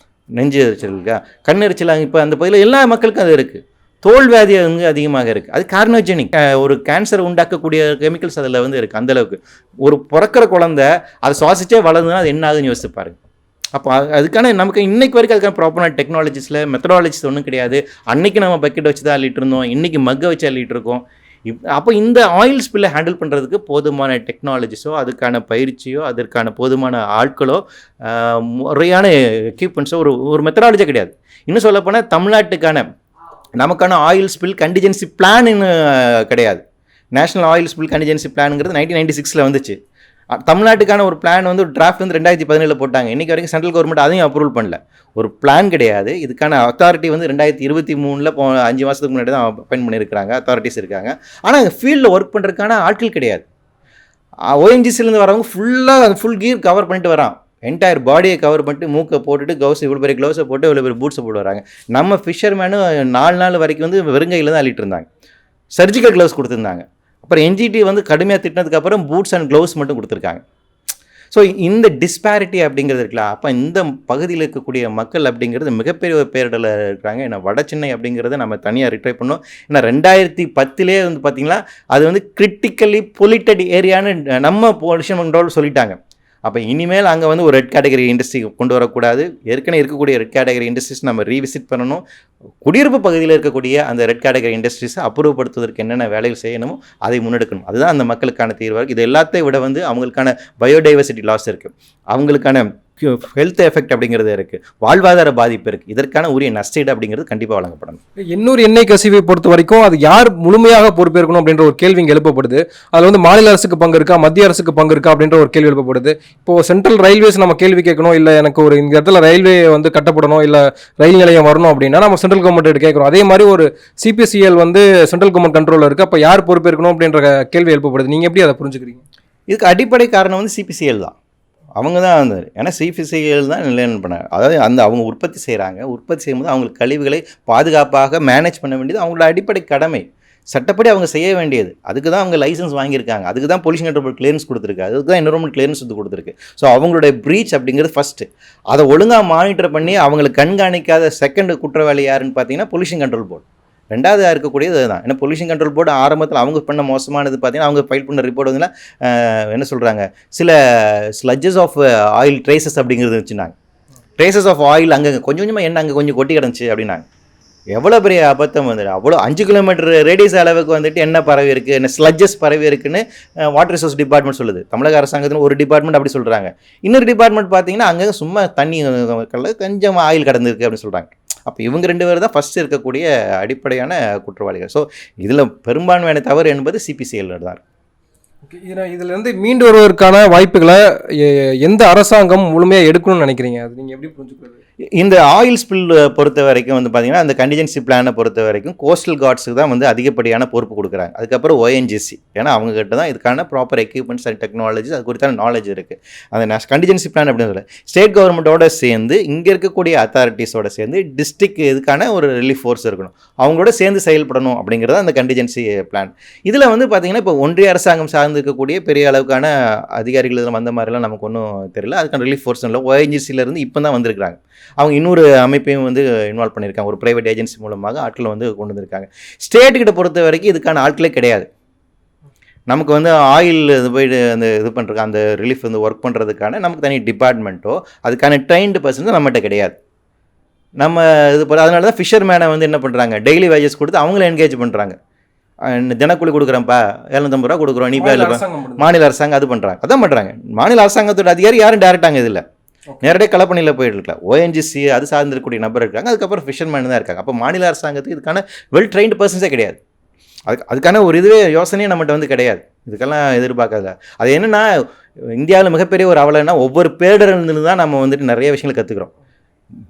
Speaker 2: நெஞ்சு எரிச்சல் இருக்கா, கண் எரிச்சல். இப்போ அந்த பகுதியில் எல்லா மக்களுக்கும் அது இருக்குது. தோல் வியாதி வந்து அதிகமாக இருக்குது. அது கார்னோஜெனிக், ஒரு கேன்சர் உண்டாக்கக்கூடிய கெமிக்கல்ஸ் அதில் வந்து இருக்குது. அந்தளவுக்கு ஒரு பிறக்கிற குழந்தை அதை சுவாசிச்சே வளர்ந்துன்னா அது என்ன ஆகுதுன்னு யோசிச்சு பாருங்க. அப்போ அதுக்கான நமக்கு இன்னைக்கு வரைக்கும் அதுக்கான ப்ராப்பரான டெக்னாலஜிஸில் மெத்தடாலஜிஸ் ஒன்றும் கிடையாது. அன்றைக்கி நம்ம பக்கெட் வச்சு தான் அள்ளிட்டு இருந்தோம், இன்றைக்கி மக்கை வச்சு அள்ளிட்டு இருக்கோம். அப்போ இந்த ஆயில் ஸ்பில்லை ஹேண்டில் பண்ணுறதுக்கு போதுமான டெக்னாலஜிஸோ அதுக்கான பயிற்சியோ அதற்கான போதுமான ஆட்களோ முறையான எக்யூப்மெண்ட்ஸோ ஒரு மெத்தடாலஜியே கிடையாது. இன்னும் சொல்லப்போனால் தமிழ்நாட்டுக்கான நமக்கான ஆயில் ஸ்பில் கண்டிஜென்சி பிளான்னு கிடையாது. நேஷனல் ஆயில் ஸ்பில் கண்டிஜென்சி பிளானுங்கிறது 1996 வந்துச்சு. தமிழ்நாட்டுக்கான ஒரு பிளான் வந்து ஒரு டிராஃப்ட் வந்து 2017 போட்டாங்க. இன்றைக்கி வரைக்கும் சென்ட்ரல் கவர்மெண்ட் அதையும் அப்ரூவல் பண்ணல. ஒரு பிளான் கிடையாது. இதுக்கான அத்தாரிட்டி வந்து 2023 5 மாதத்துக்கு முன்னாடி தான் அப்பாயின்ட் பண்ணியிருக்கிறாங்க. அத்தாரிட்டிஸ் இருக்காங்க. ஆனால் ஃபீல்டில் ஒர்க் பண்ணுறதுக்கான ஆட்கள் கிடையாது. ஓஎன்ஜிசிலேருந்து வரவங்க ஃபுல்லாக ஃபுல் கியர் கவர் பண்ணிட்டு வரான். என்டையர் பாடியை கவர் பண்ணிட்டு மூக்கை போட்டுட்டு க்ளவுஸ் இவ்வளோ பெரிய க்ளவுஸை போட்டு இவ்வளோ பெரிய பூட்ஸை போட்டு வராங்க. நம்ம ஃபிஷர்மேனும் 4 நாள் வரைக்கும் வந்து வெறுங்கையில் தான் அள்ளிட்டு இருந்தாங்க. சர்ஜிக்கல் க்ளவுஸ் கொடுத்துருந்தாங்க. அப்புறம் என்ஜிடி வந்து கடுமையாக திட்டினதுக்கப்புறம் பூட்ஸ் அண்ட் க்ளவுஸ் மட்டும் கொடுத்துருக்காங்க. ஸோ இந்த டிஸ்பேரிட்டி அப்படிங்கிறது இருக்குல்ல, அப்போ இந்த பகுதியில் இருக்கக்கூடிய மக்கள் அப்படிங்கிறது மிகப்பெரிய ஒரு பேரிடல இருக்கிறாங்க. ஏன்னா வட சென்னை அப்படிங்கிறத நம்ம தனியாக ரிட்ரை பண்ணோம். ஏன்னா 2010 வந்து பார்த்திங்கன்னா அது வந்து கிரிட்டிக்கலி பொலிட்டட் ஏரியான்னு நம்ம பொல்யூஷன் கண்ட்ரோல் சொல்லிட்டாங்க. அப்போ இனிமேல் அங்கே வந்து ஒரு ரெட் கேட்டகரி இண்டஸ்ட்ரி கொண்டு வரக்கூடாது. ஏற்கனவே இருக்கக்கூடிய ரெட் கேட்டகரி இண்டஸ்ட்ரீஸ் நம்ம ரீவிசிட் பண்ணணும். குடியிருப்பு பகுதியில் இருக்கக்கூடிய அந்த ரெட் கேட்டகரி இண்டஸ்ட்ரீஸை அப்புறப்படுத்துவதற்கு என்னென்ன வேலைகள் செய்யணுமோ அதை முன்னெடுக்கணும். அதுதான் அந்த மக்களுக்கான தீர்வாக இருக்குது. இது எல்லாத்தையும் விட வந்து அவங்களுக்கான பயோடைவர்சிட்டி லாஸ் இருக்குது, அவங்களுக்கான ஹெல்த் எஃபெக்ட் அப்படிங்கிறது இருக்குது, வாழ்வாதார பாதிப்பு இருக்குது. இதற்கான உரிய நஷ்டீடு அப்படிங்கிறது கண்டிப்பாக வழங்கப்படணும்.
Speaker 1: இன்னொரு எண்ணெய் கசிவை பொறுத்த வரைக்கும் அது யார் முழுமையாக பொறுப்பேற்கணும் அப்படின்ற ஒரு கேள்வி இங்கே எழுப்பப்படுது. அதில் வந்து மாநில அரசுக்கு பங்கு இருக்கா, மத்திய அரசுக்கு பங்கு இருக்கா அப்படின்ற ஒரு கேள்வி எழுப்பப்படுது. இப்போது சென்ட்ரல் ரயில்வேஸ் நம்ம கேள்வி கேட்கணும், இல்லை எனக்கு ஒரு இந்த இடத்துல ரயில்வே வந்து கட்டப்படணும், இல்லை ரயில் நிலையம் வரணும் அப்படின்னா நம்ம சென்ட்ரல் கவர்மெண்ட் கேட்குறோம். அதே மாதிரி ஒரு சிபிசிஎல் வந்து சென்ட்ரல் கவர்மெண்ட் கண்ட்ரோலில் இருக்குது. அப்போ யார் பொறுப்பேற்கணும் அப்படின்ற கேள்வி எழுப்பப்படுது. நீங்கள் எப்படி அதை புரிஞ்சுக்கிறீங்க?
Speaker 2: இதுக்கு அடிப்படை காரணம் வந்து சிபிசிஎல் தான். அவங்க தான் வந்தார். ஏன்னா சிபிசிஎல் தான் நிலையம் பண்ணாங்க. அதாவது அவங்க உற்பத்தி செய்கிறாங்க. உற்பத்தி செய்யும்போது அவங்களுக்கு கழிவுகளை பாதுகாப்பாக மேனேஜ் பண்ண வேண்டியது அவங்களோட அடிப்படை கடமை. சட்டப்படி அவங்க செய்ய வேண்டியது. அதுக்கு தான் அவங்க லைசன்ஸ் வாங்கியிருக்காங்க. அதுக்கு தான் பொல்யூஷன் கண்ட்ரோல் கிளியரன்ஸ் கொடுத்துருக்கு. அதுக்கு தான் என்விரான்மெண்ட் கிளியரன்ஸ் வந்து கொடுத்துருக்கு. ஸோ அவங்களுடைய ப்ரீச் அப்படிங்கிறது ஃபஸ்ட்டு. அதை ஒழுங்காக மானிட்டர் பண்ணி அவங்களுக்கு கண்காணிக்காத செகண்ட் குற்றவாளி யாருன்னு பார்த்தீங்கன்னா பொல்யூஷன் கண்ட்ரோல் போர்டு. ரெண்டாவது இருக்கக்கூடியது அதுதான். ஏன்னா பொல்யூஷன் கண்ட்ரோல் போர்டு ஆரம்பத்தில் அவங்க பண்ண மோசமானது பார்த்தீங்கன்னா அவங்க ஃபைல் பண்ண ரிப்போர்ட் வந்து என்ன சொல்கிறாங்க, சில ஸ்லட்ஜஸ் ஆஃப் ஆயில் ட்ரேசஸ் அப்படிங்கிறது வச்சுனாங்க. ட்ரேசஸ் ஆஃப் ஆயில் அங்கே கொஞ்சம் கொஞ்சமாக என்ன அங்கே கொஞ்சம் கொட்டி கிடந்துச்சு அப்படின்னாங்க. எவ்வளோ பெரிய அபத்தம் வந்துட்டு, அவ்வளோ 5 கிலோமீட்டர் ரேடியஸ் அளவுக்கு வந்துட்டு என்ன பரவி இருக்குது, என்ன ஸ்லட்ஜஸ் பரவி இருக்குன்னு வாட்டர் ரிசோர்ஸ் டிபார்ட்மெண்ட் சொல்லுது. தமிழக அரசாங்கத்தில் ஒரு டிபார்ட்மெண்ட் அப்படி சொல்கிறாங்க. இன்னொரு டிபார்ட்மெண்ட் பார்த்தீங்கன்னா அங்கே சும்மா தண்ணி கொஞ்சம் ஆயில் கடந்துருக்கு அப்படின்னு சொல்கிறாங்க. அப்போ இவங்க 2 பேர் தான் ஃபஸ்ட்டு இருக்கக்கூடிய அடிப்படையான குற்றவாளிகள். ஸோ இதில் பெரும்பான்மையான தவறு என்பது சிபிசிஎல் தான்.
Speaker 1: இதிலேருந்து மீண்டு வருவதற்கான வாய்ப்புகளை எந்த அரசாங்கம் முழுமையாக எடுக்கணும்னு நினைக்கிறீங்க? அது நீங்கள் எப்படி புரிஞ்சுக்கிறது?
Speaker 2: இந்த ஆயில் ஸ்பில் பொறுத்த வரைக்கும் வந்து பார்த்திங்கன்னா அந்த கண்டிஜென்சி பிளானை பொறுத்த வரைக்கும் கோஸ்டல் கார்ட்ஸுக்கு தான் வந்து அதிகப்படியான பொறுப்பு கொடுக்குறாங்க. அதுக்கப்புறம் ஓஎன்ஜிசி, ஏன்னா அவங்ககிட்ட தான் இதுக்கான ப்ராப்பர் எக்யூப்மெண்ட்ஸ் அண்ட் டெக்னாலஜிஸ் அது குறித்தான நாலேஜ் இருக்குது. அந்த கண்டிஜென்சி பிளான் அப்படின்னு சொல்ல ஸ்டேட் கவர்மெண்ட்டோட சேர்ந்து இங்கே இருக்கக்கூடிய அத்தாரிட்டிஸோட சேர்ந்து டிஸ்ட்ரிக்ட் இதுக்கான ஒரு ரிலீஃப் ஃபோர்ஸ் இருக்கணும், அவங்களோட சேர்ந்து செயல்படணும் அப்படிங்கிறது அந்த கண்டிஜென்சி பிளான். இதில் வந்து பார்த்திங்கன்னா இப்போ ஒன்றிய அரசாங்கம் சார்ந்து இருக்கக்கூடிய பெரிய அளவுக்கான அதிகாரிகள் இதில் வந்த மாதிரிலாம் நமக்கு ஒன்றும் தெரியல. அதுக்கான ரிலீஃப் ஃபோர்ஸ் இல்லை. ஓஎன்ஜிசியிலேருந்து இப்போ தான் வந்திருக்காங்க. அவங்க இன்னொரு அமைப்பையும் வந்து இன்வால்வ் பண்ணியிருக்காங்க. ஒரு ப்ரைவேட் ஏஜென்சி மூலமாக ஆட்களை வந்து கொண்டு வந்திருக்காங்க. ஸ்டேட்டுக்கிட்ட பொறுத்த வரைக்கும் இதுக்கான ஆட்களே கிடையாது. நமக்கு வந்து ஆயில் இது போய்ட்டு அந்த இது பண்ணுறதுக்கு அந்த ரிலீஃப் வந்து ஒர்க் பண்ணுறதுக்கான நமக்கு தனி டிபார்ட்மெண்ட்டோ அதுக்கான ட்ரெயின்டு பர்சன்ஸ் நம்மகிட்ட கிடையாது. நம்ம இது போல் அதனால தான் ஃபிஷர்மேனை வந்து என்ன பண்ணுறாங்க, டெய்லி வேஜஸ் கொடுத்து அவங்கள என்கேஜ் பண்ணுறாங்க. தினக்கூலி கொடுக்குறேன்ப்பா 750 ரூபா கொடுக்குறோம், நீ
Speaker 1: மாநில
Speaker 2: பேர்ல
Speaker 1: அரசாங்கம் பண்ணுது.
Speaker 2: மாநில அரசாங்கம் அது பண்ணுறாங்க. அதான் பண்ணுறாங்க. மாநில அரசாங்கத்தோட அதிகாரி யாரும் டேரெக்டாங்க இதில் நேரடியாக கலப்பணியில் போயிட்டு இருக்கலாம். ஓஎன்ஜிசி அது சார்ந்திருக்கக்கூடிய நபர் இருக்காங்க, அதுக்கப்புறம் ஃபிஷர்மேன் தான் இருக்காங்க. அப்போ மாநில அரசாங்கத்துக்கு இதுக்கான வெல் ட்ரெயின்டு பர்சன்ஸே கிடையாது. அதுக்கான ஒரு இதுவே யோசனையே நம்மகிட்ட வந்து கிடையாது. இதுக்கெல்லாம் எதிர்பார்க்காத. அது என்னென்னா இந்தியாவில் மிகப்பெரிய ஒரு அவலன்னா ஒவ்வொரு பேரிடர்லேருந்து தான் நம்ம வந்துட்டு நிறைய விஷயங்கள் கற்றுக்குறோம்.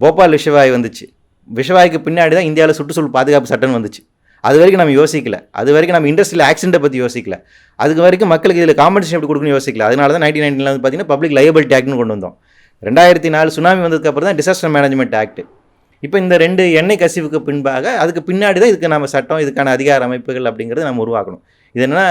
Speaker 2: போபால் விஷவாயு வந்துச்சு. விஷவாய்க்கு பின்னாடி தான் இந்தியாவில் சுற்றுச்சூழல் பாதுகாப்பு சட்டம் வந்துச்சு. அது வரைக்கும் நம்ம யோசிக்கல. அது வரைக்கும் நம்ம இண்டஸ்ட்ரியல் ஆக்சிடென்ட்டை பற்றி யோசிக்கல. அதுக்கு வரைக்கும் மக்களுக்கு இதில் காம்பன்சேஷன் எப்படி கொடுக்கணும்னு யோசிக்கல. அதனால தான் 1999 வந்து பார்த்தீங்கன்னா பப்ளிக் லையபிலிட்டி ஆக்ட்னு கொண்டு வந்தோம். 2004 சுனாமி வந்ததுக்கப்புறம் தான் டிசாஸ்டர் மேனேஜ்மெண்ட் ஆக்ட். இப்போ இந்த 2 எண்ணெய் கசிவுக்கு பின்பாக அதுக்கு பின்னாடி தான் இதுக்கு நம்ம சட்டம், இதுக்கான அதிகார அமைப்புகள் அப்படிங்கிறது நம்ம உருவாக்கணும். இது என்னன்னா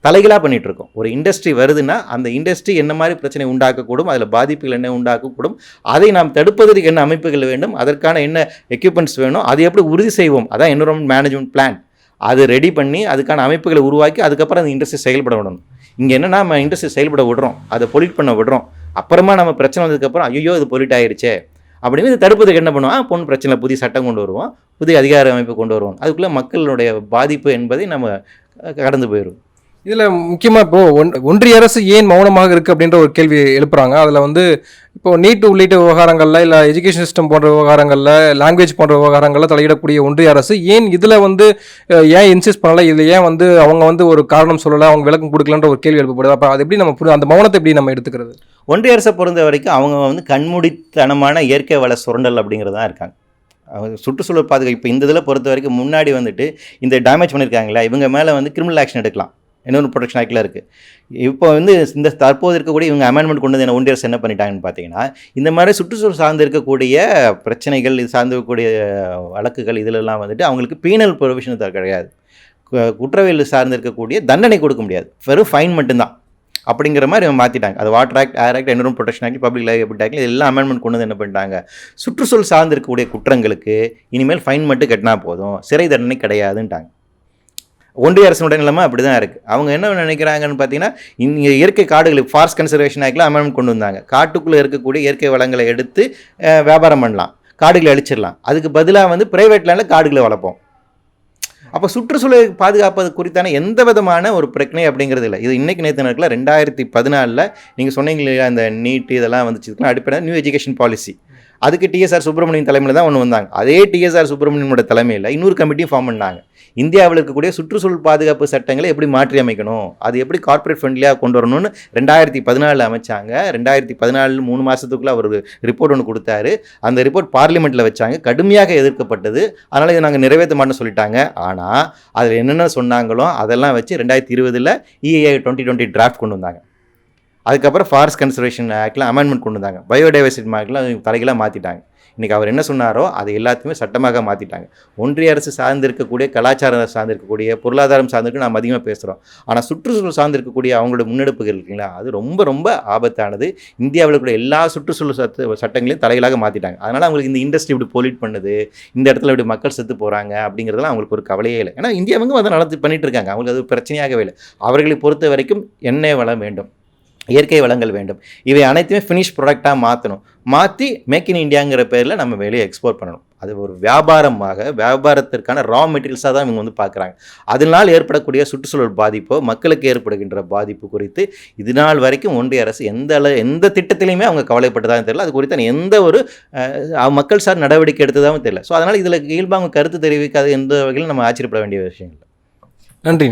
Speaker 2: தலைகளாக பண்ணிகிட்டு இருக்கோம். ஒரு இண்டஸ்ட்ரி வருதுன்னா அந்த இண்டஸ்ட்ரி என்ன மாதிரி பிரச்சனை உண்டாக்கக்கூடும், அதில் பாதிப்புகள் என்ன உண்டாக்கக்கூடும், அதை நாம் தடுப்பதற்கு என்ன அமைப்புகள் வேண்டும், அதற்கான என்ன எக்யூப்மெண்ட்ஸ் வேணும், அதை எப்படி உறுதி செய்வோம், அதான் என்விரான்மெண்ட் மேனேஜ்மெண்ட் பிளான். அது ரெடி பண்ணி அதுக்கான அமைப்புகளை உருவாக்கி அதுக்கப்புறம் அந்த இண்டஸ்ட்ரி செயல்பட விடணும். இங்கே என்னென்னா நம்ம இண்டஸ்ட்ரி செயல்பட விடுறோம், அதை பொல்யூட் பண்ண விடுறோம். அப்புறமா நம்ம பிரச்சனை வந்ததுக்கப்புறம் ஐயோ இது பொல்யூட் ஆயிடுச்சே அப்படின்னு இது தடுப்பதுக்கு என்ன பண்ணுவோம், பொண்ணு பிரச்சனை புதிய சட்டம் கொண்டு வருவோம், புதிய அதிகார அமைப்பு கொண்டு வருவோம். அதுக்குள்ளே மக்களுடைய பாதிப்பு என்பதை நம்ம கடந்து போயிடும்.
Speaker 1: இதில் முக்கியமாக இப்போது ஒன்றிய அரசு ஏன் மௌனமாக இருக்குது அப்படின்ற ஒரு கேள்வி எழுப்புறாங்க. அதில் வந்து இப்போது நீட் உள்ளிட்ட விவகாரங்களில் இல்லை எஜுகேஷன் சிஸ்டம் போன்ற விவகாரங்களில் லாங்குவேஜ் போன்ற விவகாரங்களில் தலையிடக்கூடிய ஒன்றிய அரசு ஏன் இதில் வந்து ஏன் இன்சிஸ்ட் பண்ணலை, இதில் ஏன் வந்து அவங்க வந்து ஒரு காரணம் சொல்லலை, அவங்க விளக்கம் கொடுக்கலன்ற ஒரு கேள்வி எழுப்பப்படுது. அப்போ அது எப்படி நம்ம அந்த மௌனத்தை எப்படி நம்ம எடுத்துக்கிறது?
Speaker 2: ஒன்றிய அரசை பொறுத்த வரைக்கும் அவங்க வந்து கண்மூடித்தனமான இயற்கை வள சுரண்டல் அப்படிங்கிறதான் இருக்காங்க. சுற்றுச்சூழல் பாதுகாப்பு இப்போ இந்த இதில் பொறுத்த வரைக்கும் முன்னாடி வந்துட்டு இந்த டேமேஜ் பண்ணியிருக்காங்களா இவங்க மேலே வந்து கிரிமினல் ஆக்ஷன் எடுக்கலாம், என்விரான்மெண்ட் ப்ரொடெக்ஷன் ஆக்டில் இருக்குது. இப்போ வந்து இந்த தற்போது இருக்கக்கூடிய இவங்க அமெண்ட்மெண்ட் கொண்டு வந்து ஒன்றிய அரசு என்ன பண்ணிட்டாங்கன்னு பார்த்தீங்கன்னா இந்த மாதிரி சுற்றுச்சூழல் சார்ந்து இருக்கக்கூடிய பிரச்சனைகள், இது சார்ந்து இருக்கக்கூடிய வழக்குகள் இதிலெல்லாம் வந்துட்டு அவங்களுக்கு பீனல் ப்ரொவிஷன் கிடையாது. குற்றவியல் சார்ந்து இருக்கக்கூடிய தண்டனை கொடுக்க முடியாது, வெறும் ஃபைன் மட்டும்தான் அப்படிங்கிற மாதிரி மாற்றிட்டாங்க. அது வாட்டர் ஆக்ட், ஏர் act, environment protection act, public liability act எல்லாம் அமெண்ட்மெண்ட் கொண்டு வந்து என்ன பண்ணிட்டாங்க, சுற்றுச்சூழல் சார்ந்து இருக்கக்கூடிய குற்றங்களுக்கு இனிமேல் ஃபைன் மட்டும் கட்டினா போதும், சிறை தண்டனை கிடையாதுன்ட்டாங்க. ஒன்றிய அரசுடைய நிலைமை அப்படி தான் இருக்குது. அவங்க என்ன நினைக்கிறாங்கன்னு பார்த்தீங்கன்னா இங்கே இயற்கை காடுகளுக்கு ஃபாரஸ்ட் கன்சர்வேஷன் ஆக்டில் அமெண்ட்மெண்ட் கொண்டு வந்தாங்க. காட்டுக்குள்ளே இருக்கக்கூடிய இயற்கை வளங்களை எடுத்து வியாபாரம் பண்ணலாம், காடுகளை அழிச்சிடலாம். அதுக்கு பதிலாக வந்து ப்ரைவேட் லேண்டில் காடுகளை வளர்ப்போம். அப்போ சுற்றுச்சூழலை பாதுகாப்பது குறித்தான எந்த விதமான ஒரு பிரச்சனை அப்படிங்கிறது இல்லை. இது இன்றைக்கி நேற்று நடக்கல. 2014 நீங்கள் சொன்னீங்க இல்லையா அந்த நீட் இதெல்லாம் வந்துச்சு, அடிப்படை நியூ எஜுகேஷன் பாலிசி. அதுக்கு டிஎஸ்ஆர் சுப்பிரமணியன் தலைமையில் தான் ஒன்று வந்தாங்க. அதே டிஎஸ்ஆர் சுப்பிரமணியனோட தலைமையில் இன்னொரு கமிட்டியும் ஃபார்ம் பண்ணாங்க. இந்தியாவில் இருக்கக்கூடிய சுற்றுச்சூழல் பாதுகாப்பு சட்டங்களை எப்படி மாற்றி அமைக்கணும், அது எப்படி கார்ப்பரேட் ஃப்ரெண்ட்லியாக கொண்டு வரணும்னு 2014 அமைச்சாங்க. 2014 3 மாதத்துக்குள்ளே அவர் ரிப்போர்ட் ஒன்று கொடுத்தாரு. அந்த ரிப்போர்ட் பார்லிமெண்ட்டில் வச்சாங்க, கடுமையாக எதிர்க்கப்பட்டது. அதனால் இதை நாங்கள் நிறைவேற்ற மாட்டோம்னு சொல்லிட்டாங்க. ஆனால் அதில் என்னென்ன சொன்னாங்களோ அதெல்லாம் வச்சு 2020 EAI 2020 டிராஃப்ட் கொண்டு வந்தாங்க. அதுக்கப்புறம் ஃபாரஸ்ட் கன்சர்வேஷன் ஆக்டில் அமெண்ட்மெண்ட் கொண்டு வந்தாங்க. பயோடைவர்சிட்டி ஆக்டில் தலைகளாக மாற்றிட்டாங்க. இன்றைக்கி அவர் என்ன சொன்னாரோ அதை எல்லாத்தையுமே சட்டமாக மாற்றிட்டாங்க. ஒன்றிய அரசு சார்ந்திருக்கக்கூடிய கலாச்சாரம் சார்ந்திருக்கக்கூடிய பொருளாதாரம் சார்ந்திருக்கு நாம் அதிகமாக பேசுகிறோம். ஆனால் சுற்றுச்சூழல் சார்ந்திருக்கக்கூடிய அவங்களோட முன்னெடுப்புகள் இருக்குங்களா, அது ரொம்ப ரொம்ப ஆபத்தானது. இந்தியாவில் கூட எல்லா சுற்றுச்சூழல் சட்டங்களையும் தலைகளாக மாற்றிட்டாங்க. அதனால் அவங்களுக்கு இந்த இண்டஸ்ட்ரி இப்படி பொல்யூட் பண்ணுது, இந்த இடத்துல இப்படி மக்கள் செத்து போகிறாங்க அப்படிங்கிறதுலாம் அவங்களுக்கு ஒரு கவலையே இல்லை. ஏன்னா இந்தியாவுக்கும் அதை நடத்தி பண்ணிகிட்டு இருக்காங்க. அவங்களுக்கு அது பிரச்சனையாகவே இல்லை. அவர்களை பொறுத்த வரைக்கும் எண்ணெய் வளம் வேண்டும், இயற்கை வளங்கள் வேண்டும், இவை அனைத்துமே ஃபினிஷ் ப்ராடக்டாக மாற்றி மேக் இன் இண்டியாங்கிற பேரில் நம்ம வெளியே எக்ஸ்போர்ட் பண்ணணும். அது ஒரு வியாபாரத்திற்கான ரா மெட்டீரியல்ஸாக தான் இவங்க வந்து பார்க்குறாங்க. அதனால் ஏற்படக்கூடிய சுற்றுச்சூழல் பாதிப்போ மக்களுக்கு ஏற்படுகின்ற பாதிப்பு குறித்து இதுநாள் வரைக்கும் ஒன்றிய அரசு எந்த திட்டத்திலையுமே அவங்க கவலைப்பட்டதாகவும் தெரியல. அது குறித்த எந்த ஒரு மக்கள் சார் நடவடிக்கை எடுத்ததாகவும் தெரியல. ஸோ அதனால் இதில் இயல்பாக அவங்க கருத்து தெரிவிக்காத எந்த வகையிலும் நம்ம ஆச்சரியப்பட வேண்டிய விஷயம் இல்லை.
Speaker 1: நன்றி.